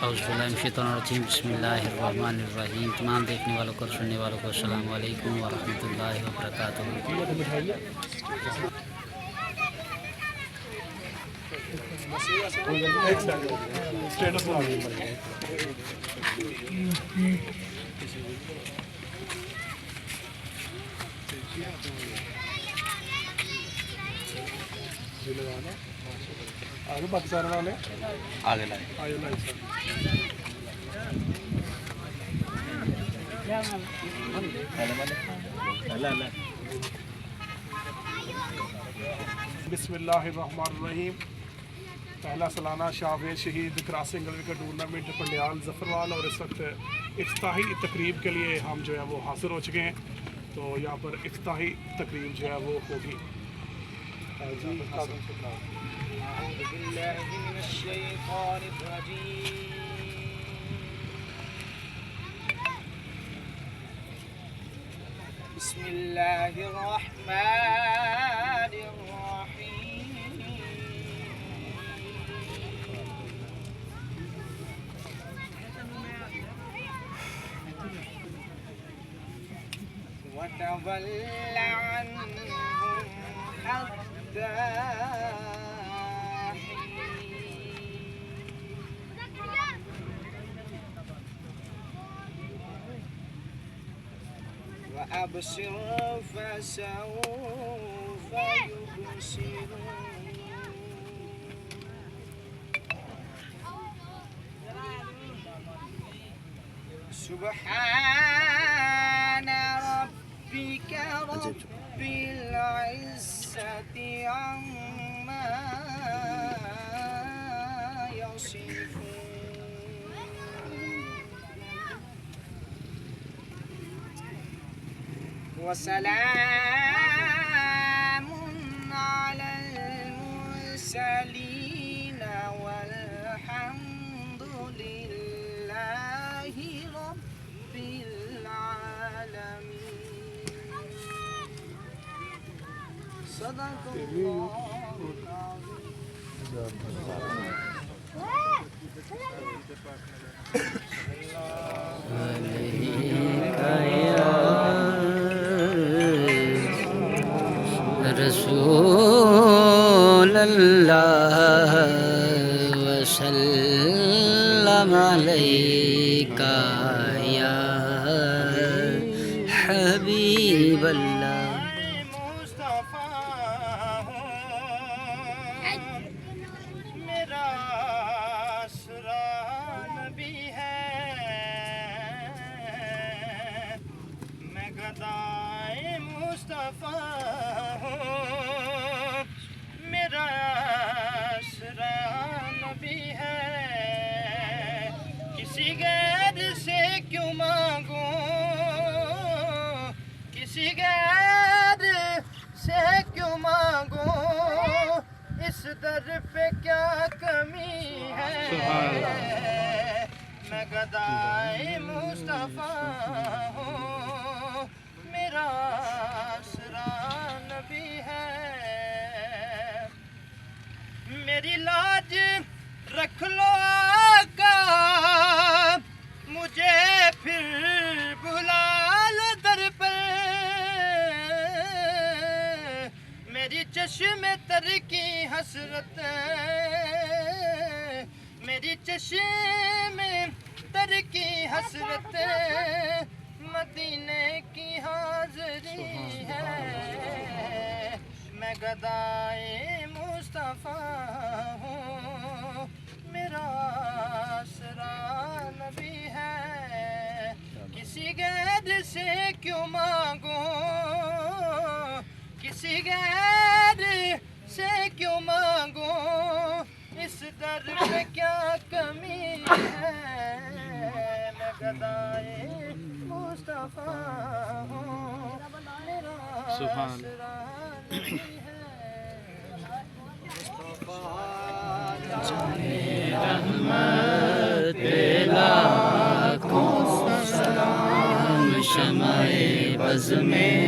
اعوذ باللہ من الشیطان الرجیم بسم اللہ الرحمن الرحیم. تمام دیکھنے والوں کو اور سننے والوں کو السلام علیکم ورحمۃ اللہ وبرکاتہ. آگے پاکستان والے آگے لائے آگے لائے بسم اللہ الرحمن الرحیم. پہلا سالانہ شاہویر شہید کراسنگ کا ٹورنامنٹ پنڈیال ظفروال، اور اس وقت افتتاحی تقریب کے لیے ہم جو ہے وہ حاضر ہو چکے ہیں. تو یہاں پر افتتاحی تقریب جو ہے وہ ہوگی. أعوذ بالله من الشيطان الرجيم. بسم الله الرحمن الرحيم. وتول عنهم حتى وأبصر فسوف يبصرون. سبحان ربك رب العزة عما يصفون. وسلام على المرسلين والحمد لله رب العالمين. صدق الله رسول اللہ وسلم علیکہ یا حبیب اللہ. میرا آسرا نبی ہے، میں گدائے مصطفیٰ ہوں. میرا آسرا نبی ہے، کسی غیر سے کیوں مانگوں، کسی غیر سے کیوں مانگوں، اس در پہ کیا کمی ہے. میں گدائے مصطفیٰ ہوں، میرا آسرا نبی ہے. میری لاج رکھ لو آقا، مجھے پھر بلا لو در پر. میری چشم تر کی حسرت، میری چشم تر کی حسرت، مدینے کی حاضری ہے. میں گدائے مصطفیٰ ہوں، میرا آسرا نبی ہے. کسی غیر سے کیوں مانگوں، کسی غیر سے کیوں مانگوں، اس در پہ کیا کمی ہے. میں گدائے مصطفیٰ ہوں، میرا آسرا نبی ہے. رحمت لاکھوں سلام، شمع بز میں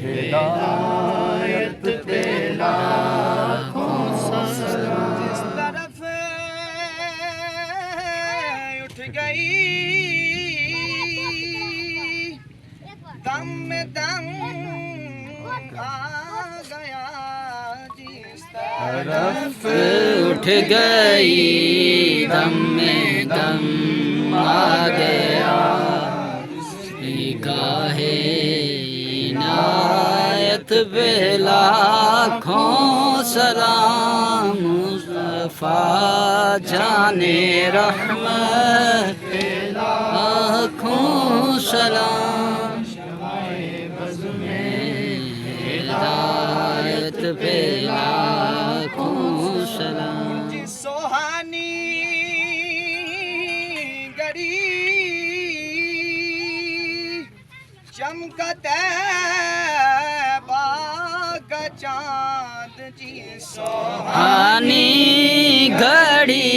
ہدایت پہ لاکھوں سلام. جس طرف گئی دم میں دم آ گیا جس طرف اٹھ گئی دم میں دم آ گیا نگاہ عنایت پہ لاکھوں سلام مصطفیٰ جانے رحمت پہ لاکھوں سلام ہدایت پہ لاکھوں سلام جی سوہانی گری چمکتا کا چاند جی آنی گھڑی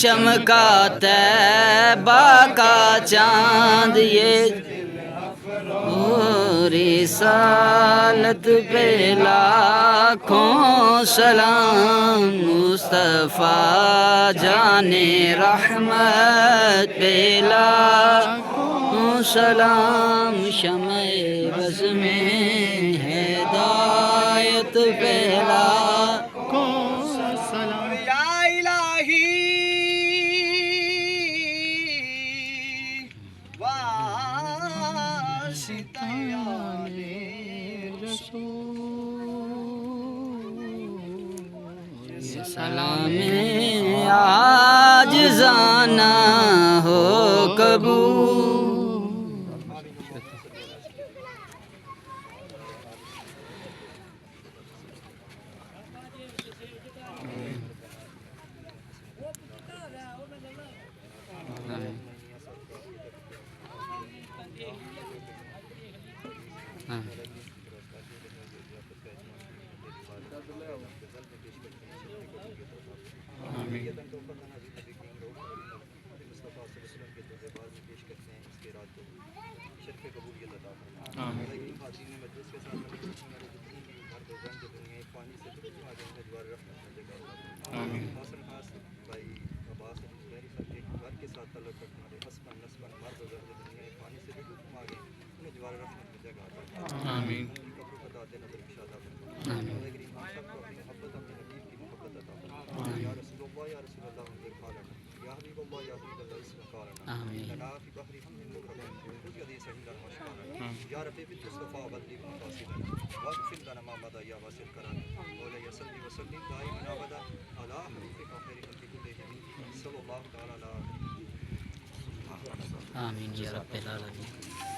چمکا طیبہ کا چاند یہ رسالت پہ لاکھوں سلام مصطفیٰ جانے رحمت پہ لاکھوں سلام شمع بز میں ہدایت پہ لاکھوں سلام یا الہی واسطہ سلام عاجزانہ ہو قبول یا رب بالمصطفى بدل مقاصدنا واغفر لنا ما مضى يا واسع الكرم مولاي صل وسلم دائما ابدا على حبيبك خير خلق كلهم صلى الله تعالى على آمین یا رب العالمین.